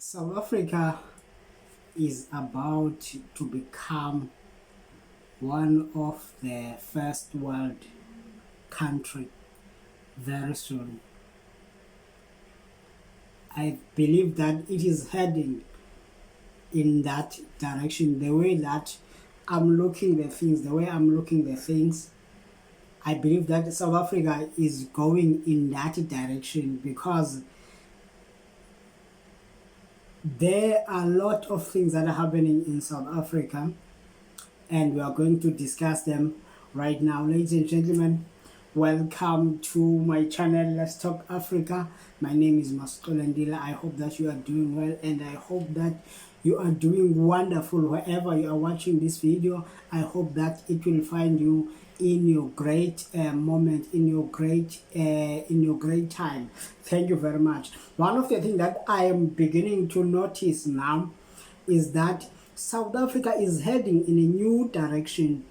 South Africa is about to become one of the first world country very soon. I believe that it is heading in that direction. The way that the way I'm looking the things, I believe that South Africa is going in that direction because there are a lot of things that are happening in South Africa, and we are going to discuss them right now. Ladies and gentlemen, welcome to my channel, Let's Talk Africa. My name is Mascolendila. I hope that you are doing well, and I hope that you are doing wonderful wherever you are watching this video. I hope that it will find you in your great moment, in your great time. Thank you very much. One of the things that I am beginning to notice now is that South Africa is heading in a new direction,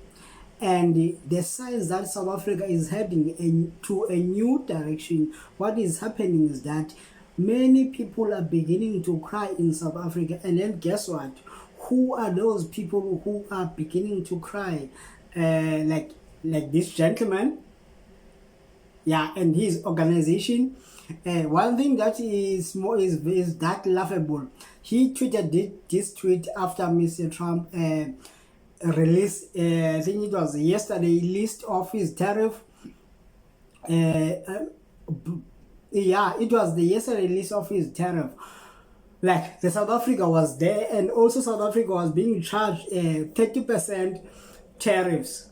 and the signs that South Africa is heading to a new direction, what is happening is that many people are beginning to cry in South Africa. And then guess what? Who are those people who are beginning to cry? Like this gentleman, yeah, and his organization. One thing that is that laughable. He tweeted this tweet after Mr. Trump released, I think it was yesterday, list of his tariff. Yeah, it was the yesterday list of his tariff. Like the South Africa was there, and also South Africa was being charged 30% tariffs.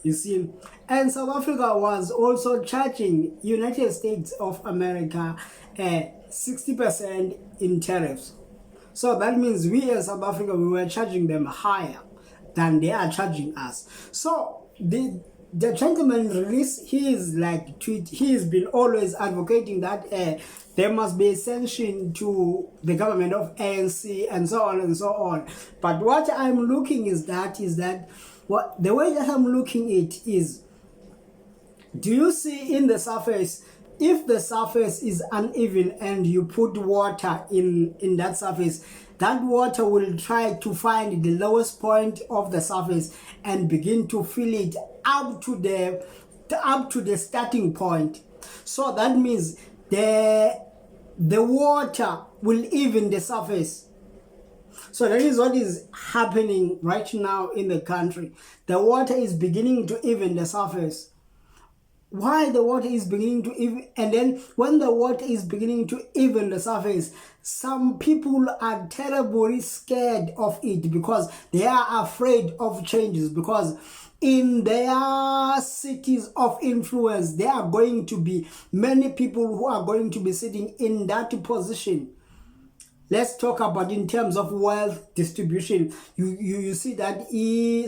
You see, and South Africa was also charging United States of America 60% in tariffs. So that means we as South Africa, we were charging them higher than they are charging us. So the gentleman released his tweet. He has been always advocating that there must be a sanction to the government of ANC and so on and so on. But what I'm looking is that what the way that I'm looking it is, do you see in the surface, if the surface is uneven and you put water in that surface, that water will try to find the lowest point of the surface and begin to fill it up to the starting point. So that means the water will even the surface. So that is what is happening right now in the country. The water is beginning to even the surface. Why the water is beginning to even, and then when the water is beginning to even the surface, some people are terribly scared of it because they are afraid of changes, because in their cities of influence there are going to be many people who are going to be sitting in that position. Let's talk about in terms of wealth distribution. You see that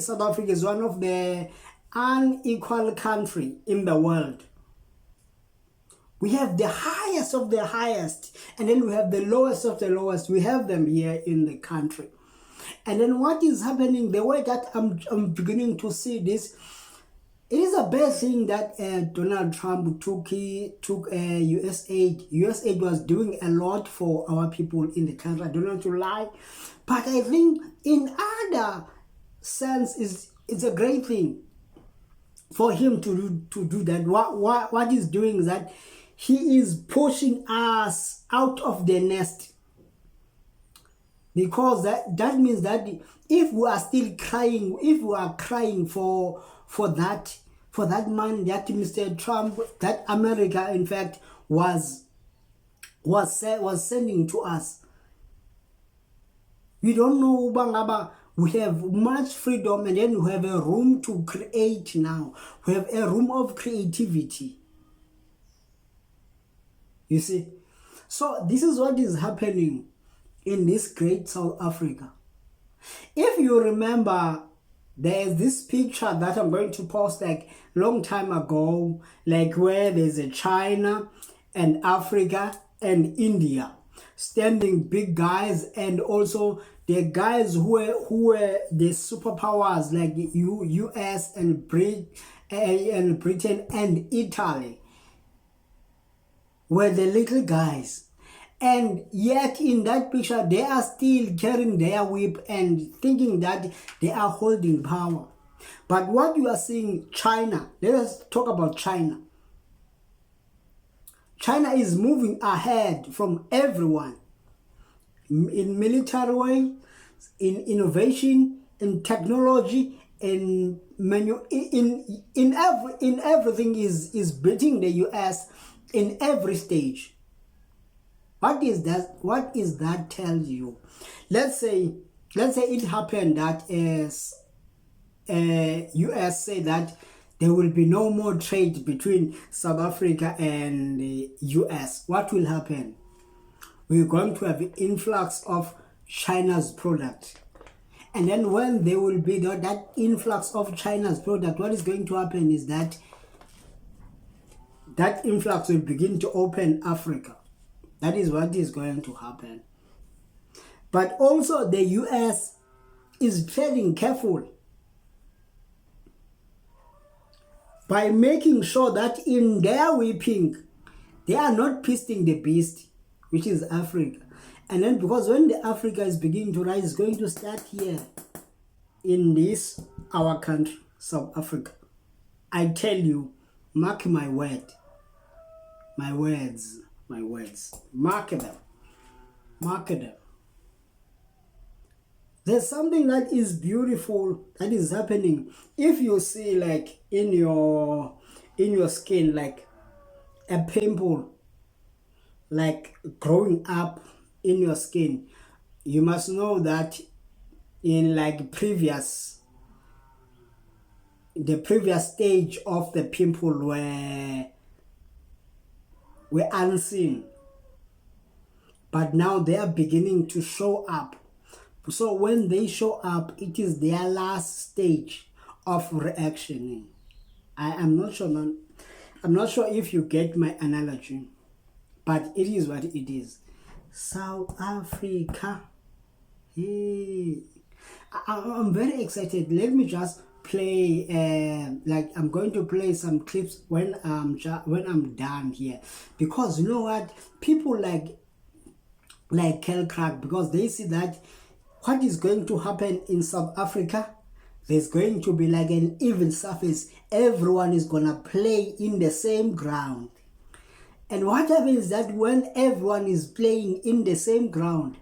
South Africa is one of the unequal country in the world. We have the highest of the highest, and then we have the lowest of the lowest. We have them here in the country. And then what is happening, the way that I'm beginning to see this, it is a bad thing that Donald Trump took US aid. US aid was doing a lot for our people in the country. I don't want to lie, but I think in other sense it's a great thing for him to do that. What he's doing is that he is pushing us out of the nest, because that means that if we are still crying, if we are crying for that money that Mr. Trump, that America in fact was sending to us, we don't know bangaba. We have much freedom, and then we have a room to create now. We have a room of creativity. You see? So this is what is happening in this great South Africa. If you remember, there's this picture that I'm going to post like long time ago, like where there's a China and Africa and India standing, big guys, and also the guys who were the superpowers like US and Britain and Italy were the little guys. And yet in that picture, they are still carrying their whip and thinking that they are holding power. But what you are seeing, China, let us talk about China. China is moving ahead from everyone in military way, in innovation, in technology, in everything is beating the US in every stage. What is that? What is that tell you? Let's say it happened that as US say that there will be no more trade between South Africa and the US. What will happen? We're going to have an influx of China's product. And then when there will be that influx of China's product, what is going to happen is that influx will begin to open Africa. That is what is going to happen. But also the US is treading careful by making sure that in their whipping, they are not pisting the beast, which is Africa. And then because when the Africa is beginning to rise, it's going to start here in this, our country, South Africa. I tell you, mark my word, my words, mark them. There's something that is beautiful that is happening. If you see like in your skin, like a pimple, like growing up in your skin, you must know that in like the previous stage of the pimple were unseen, but now they are beginning to show up. So when they show up, it is their last stage of reaction. I'm not sure if you get my analogy, but it is what it is. South Africa. Hey, I'm very excited. Let me just play. Like I'm going to play some clips when I'm done here, because you know what, people like Kel Crack, because they see that what is going to happen in South Africa, there's going to be like an even surface. Everyone is gonna play in the same ground. And what happens is that when everyone is playing in the same ground,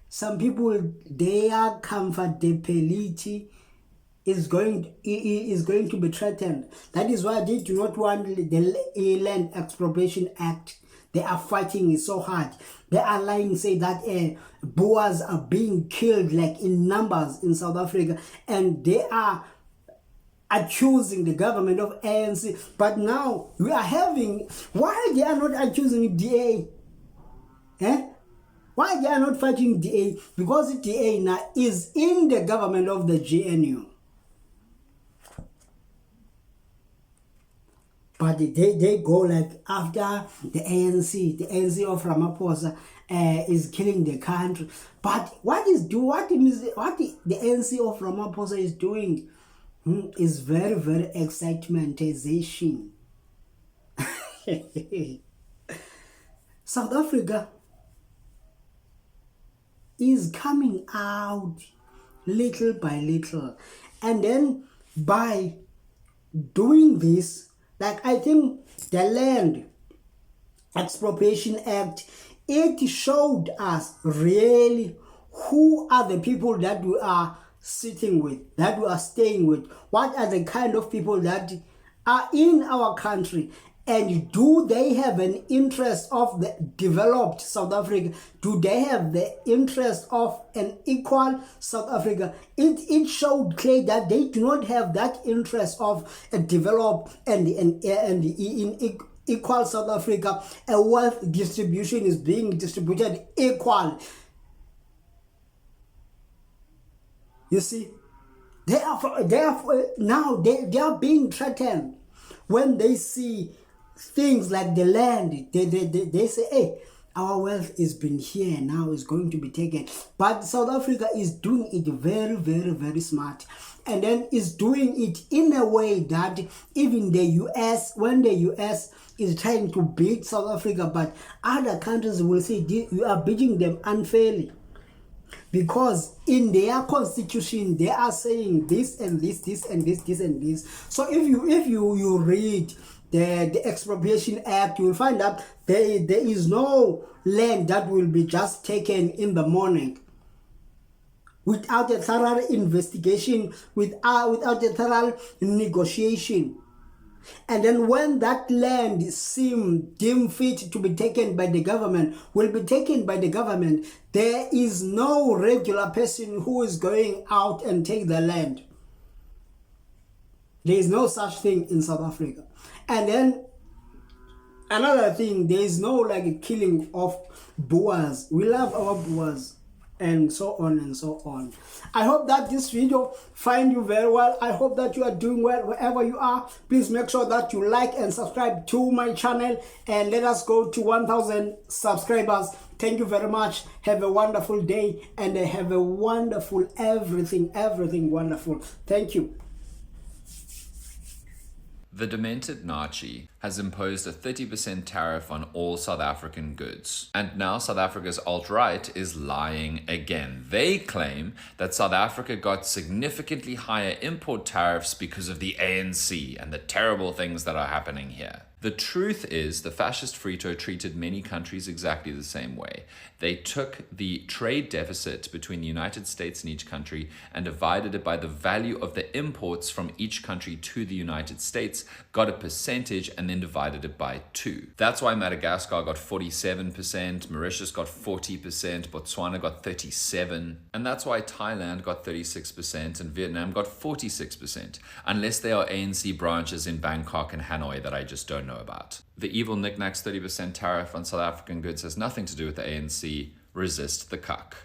some people, their comfortability is going to be threatened. That is why they do not want the Land Expropriation Act. They are fighting it so hard. They are lying, say that Boers are being killed like in numbers in South Africa, and they are accusing the government of ANC. But now we are having, why they are not accusing DA? Why they are not fighting DA? Because DA now is in the government of the GNU. But they go like after the ANC of Ramaphosa is killing the country. But what the ANC of Ramaphosa is doing is very, very excitementization. South Africa is coming out little by little, and then by doing this, like I think the Land Expropriation Act, it showed us really who are the people that we are sitting with, that we are staying with, what are the kind of people that are in our country, and do they have an interest of the developed South Africa? Do they have the interest of an equal South Africa? It showed clearly that they do not have that interest of a developed and in equal South Africa. A wealth distribution is being distributed equal. You see, they are being threatened when they see things like the land. They say, hey, our wealth has been here, now is going to be taken. But South Africa is doing it very, very, very smart. and then is doing it in a way that even the US, when the US is trying to beat South Africa, but other countries will say you are beating them unfairly. Because in their constitution they are saying this and this, this and this and this. So if you read the Expropriation Act, you will find that there is no land that will be just taken in the morning without a thorough investigation, without a thorough negotiation. And then when that land deemed fit to be taken by the government, will be taken by the government. There is no regular person who is going out and take the land. There is no such thing in South Africa. And then another thing, there is no like killing of Boers. We love our Boers, and so on and so on. I hope that this video find you very well. I hope that you are doing well wherever you are. Please make sure that you like and subscribe to my channel, and let us go to 1,000 subscribers. Thank you very much. Have a wonderful day, and have a wonderful everything wonderful. Thank you. The demented Nazi has imposed a 30% tariff on all South African goods. And now South Africa's alt-right is lying again. They claim that South Africa got significantly higher import tariffs because of the ANC and the terrible things that are happening here. The truth is, the fascist Frito treated many countries exactly the same way. They took the trade deficit between the United States and each country and divided it by the value of the imports from each country to the United States, got a percentage, and then divided it by 2. That's why Madagascar got 47%, Mauritius got 40%, Botswana got 37%, and that's why Thailand got 36% and Vietnam got 46%, unless there are ANC branches in Bangkok and Hanoi that I just don't know about. The evil knickknacks 30% tariff on South African goods has nothing to do with the ANC. Resist the cuck.